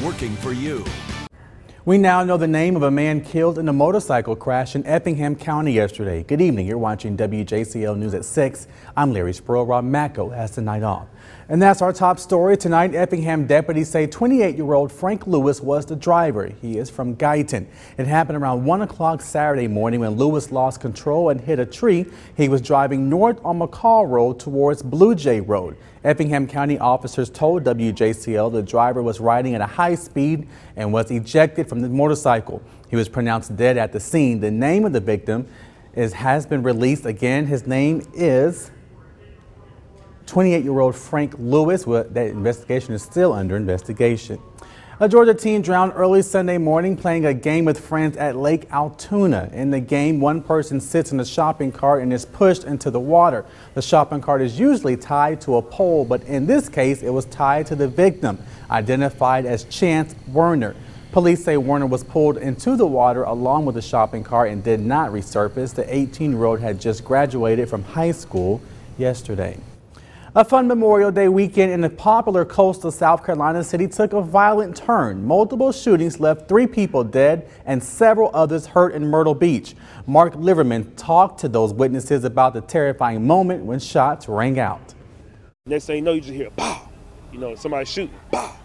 working for you. We now know the name of a man killed in a motorcycle crash in Effingham County yesterday. Good evening. You're watching WJCL News at 6. I'm Larry Sproul. Rob Macko has the night off. And that's our top story tonight. Effingham deputies say 28-year-old Frank Lewis was the driver. He is from Guyton. It happened around 1 o'clock Saturday morning when Lewis lost control and hit a tree. He was driving north on McCall Road towards Blue Jay Road. Effingham County officers told WJCL the driver was riding at a high speed and was ejected from the motorcycle. He was pronounced dead at the scene. The name of the victim has been released. Again, his name is 28-year-old Frank Lewis. That investigation is still under investigation. A Georgia teen drowned early Sunday morning playing a game with friends at Lake Altoona. In the game, one person sits in a shopping cart and is pushed into the water. The shopping cart is usually tied to a pole, but in this case, it was tied to the victim, identified as Chance Werner. Police say Werner was pulled into the water along with the shopping cart and did not resurface. The 18-year-old had just graduated from high school yesterday. A fun Memorial Day weekend in the popular coastal South Carolina city took a violent turn. Multiple shootings left 3 people dead and several others hurt in Myrtle Beach. Mark Liverman talked to those witnesses about the terrifying moment when shots rang out. Next thing you know, you just hear pow, somebody shooting, pow,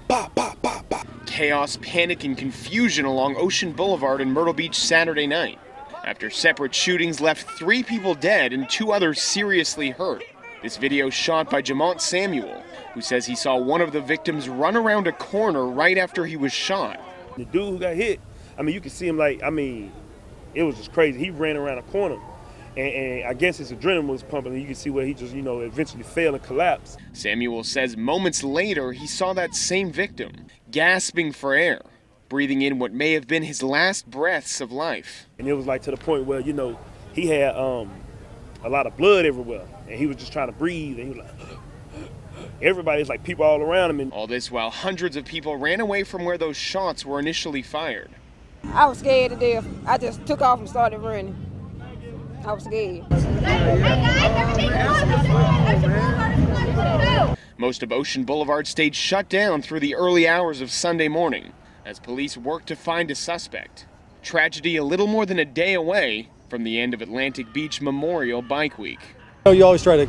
pow, pow, pow, pow. Chaos, panic, and confusion along Ocean Boulevard in Myrtle Beach Saturday night, after separate shootings left 3 people dead and 2 others seriously hurt. This video shot by Jamont Samuel, who says he saw one of the victims run around a corner right after he was shot. The dude who got hit, you could see him it was just crazy. He ran around a corner, and I guess his adrenaline was pumping, and you can see where he just, eventually fell and collapsed. Samuel says moments later he saw that same victim, gasping for air, breathing in what may have been his last breaths of life. And it was to the point where, he had a lot of blood everywhere, and he was just trying to breathe, and he was everybody's people all around him. And all this while hundreds of people ran away from where those shots were initially fired. I was scared to death. I just took off and started running. I was scared. Most of Ocean Boulevard stayed shut down through the early hours of Sunday morning as police worked to find a suspect. Tragedy a little more than a day away from the end of Atlantic Beach Memorial Bike Week. You always try to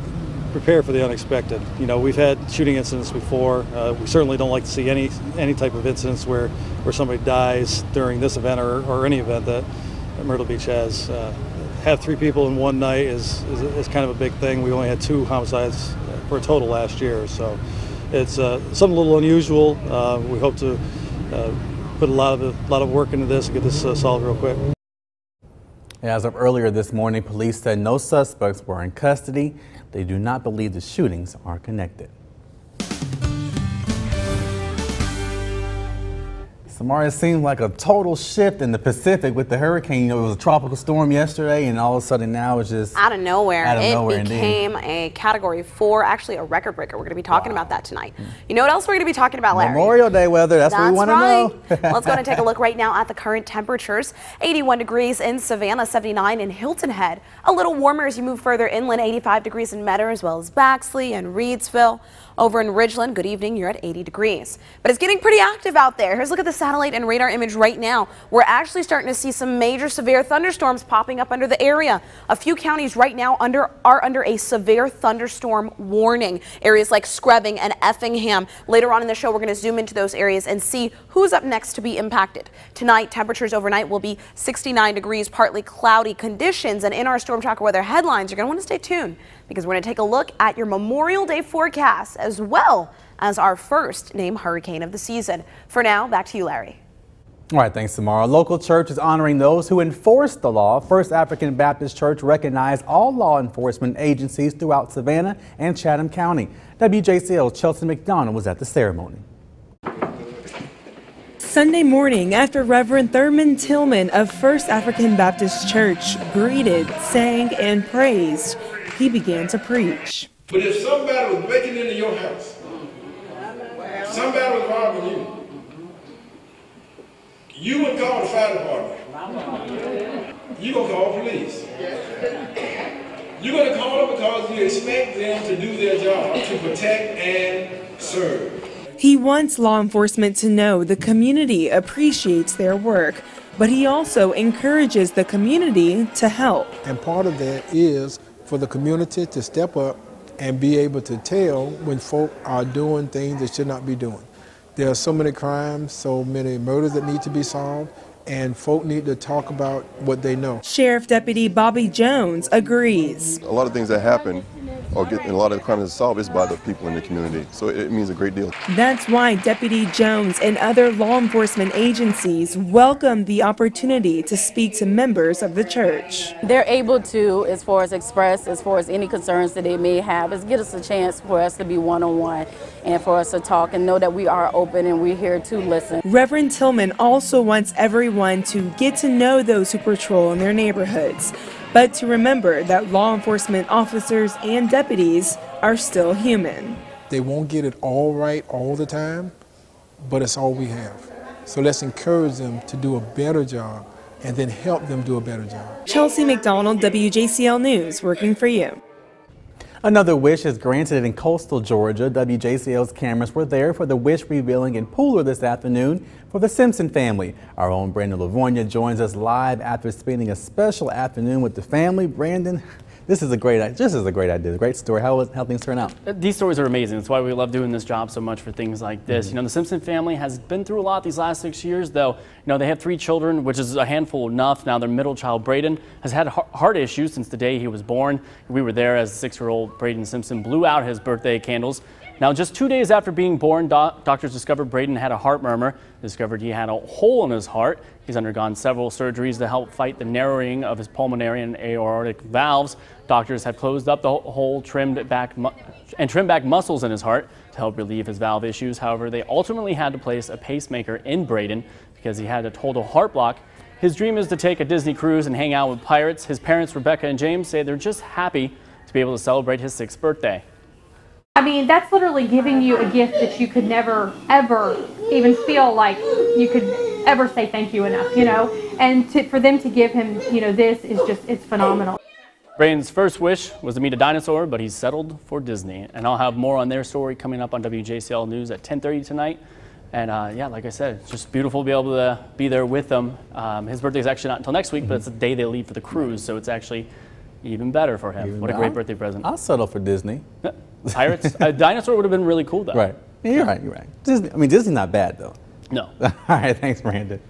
prepare for the unexpected. We've had shooting incidents before. We certainly don't like to see any type of incidents where somebody dies during this event or any event that Myrtle Beach has. Have 3 people in one night is kind of a big thing. We only had 2 homicides for a total last year, so it's something a little unusual. We hope to put a lot of work into this and get this solved real quick. As of earlier this morning, police said no suspects were in custody. They do not believe the shootings are connected. Samara, it seemed like a total shift in the Pacific with the hurricane. It was a tropical storm yesterday, and all of a sudden now it's just out of nowhere. It became a Category 4, actually a record breaker. We're going to be talking about that tonight. You know what else we're going to be talking about, Larry? Memorial Day weather. That's what we want to know. Let's go and take a look right now at the current temperatures. 81 degrees in Savannah, 79 in Hilton Head. A little warmer as you move further inland. 85 degrees in Metter as well as Baxley and Reedsville. Over in Ridgeland, good evening, you're at 80 degrees. But it's getting pretty active out there. Here's a look at the satellite and radar image right now. We're actually starting to see some major severe thunderstorms popping up under the area. A few counties right now are under a severe thunderstorm warning. Areas like Screven and Effingham. Later on in the show, we're going to zoom into those areas and see who's up next to be impacted. Tonight, temperatures overnight will be 69 degrees, partly cloudy conditions. And in our Storm Tracker weather headlines, you're going to want to stay tuned because we're going to take a look at your Memorial Day forecast as well as our first named hurricane of the season. For now, back to you, Larry. All right, thanks, Samara. Local church is honoring those who enforce the law. First African Baptist Church recognized all law enforcement agencies throughout Savannah and Chatham County. WJCL's Chelsea McDonald was at the ceremony. Sunday morning, after Reverend Thurman Tillman of First African Baptist Church greeted, sang, and praised, he began to preach. But if somebody was breaking into your house, somebody was robbing you, you would call the fire department. You're going to call police. You're going to call them because you expect them to do their job, to protect and serve. He wants law enforcement to know the community appreciates their work, but he also encourages the community to help. And part of that is for the community to step up and be able to tell when folk are doing things they should not be doing. There are so many crimes, so many murders that need to be solved, and folk need to talk about what they know. Sheriff Deputy Bobby Jones agrees. A lot of things that happen or get a lot of the crimes solved is by the people in the community, so it means a great deal. That's why Deputy Jones and other law enforcement agencies welcome the opportunity to speak to members of the church. They're able to, as far as express, as far as any concerns that they may have, is get us a chance for us to be one-on-one and for us to talk and know that we are open and we're here to listen. Reverend Tillman also wants everyone to get to know those who patrol in their neighborhoods, but to remember that law enforcement officers and deputies are still human. They won't get it all right all the time, but it's all we have. So let's encourage them to do a better job and then help them do a better job. Chelsea McDonald, WJCL News, working for you. Another wish is granted in coastal Georgia. WJCL's cameras were there for the wish revealing in Pooler this afternoon for the Simpson family. Our own Brandon Lavonia joins us live after spending a special afternoon with the family. Brandon, this is a great idea, great story. How things turn out? These stories are amazing. That's why we love doing this job so much for things like this. You know, the Simpson family has been through a lot these last 6 years, though. You know, they have 3 children, which is a handful enough. Now their middle child, Braden, has had heart issues since the day he was born. We were there as 6-year-old Braden Simpson blew out his birthday candles. Now, just 2 days after being born, doctors discovered Braden had a heart murmur, discovered he had a hole in his heart. He's undergone several surgeries to help fight the narrowing of his pulmonary and aortic valves. Doctors have closed up the hole, trimmed back muscles in his heart to help relieve his valve issues. However, they ultimately had to place a pacemaker in Braden because he had a total heart block. His dream is to take a Disney cruise and hang out with pirates. His parents, Rebecca and James, say they're just happy to be able to celebrate his 6th birthday. I mean, that's literally giving you a gift that you could never, ever even feel like you could ever say thank you enough, you know? And for them to give him, you know, this is just, it's phenomenal. Braden's first wish was to meet a dinosaur, but he's settled for Disney. And I'll have more on their story coming up on WJCL News at 10:30 tonight. And yeah, like I said, it's just beautiful to be able to be there with them. His birthday is actually not until next week, but it's the day they leave for the cruise, so it's actually even better for him. What a great birthday present. I'll settle for Disney. Pirates? A dinosaur would have been really cool, though. Right. You're right. Disney, I mean, Disney's not bad, though. No. All right, thanks, Brandon.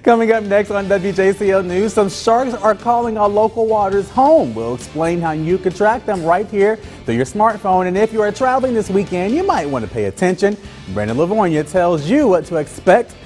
Coming up next on WJCL News, some sharks are calling our local waters home. We'll explain how you can track them right here through your smartphone. And if you are traveling this weekend, you might want to pay attention. Brandon Lavonia tells you what to expect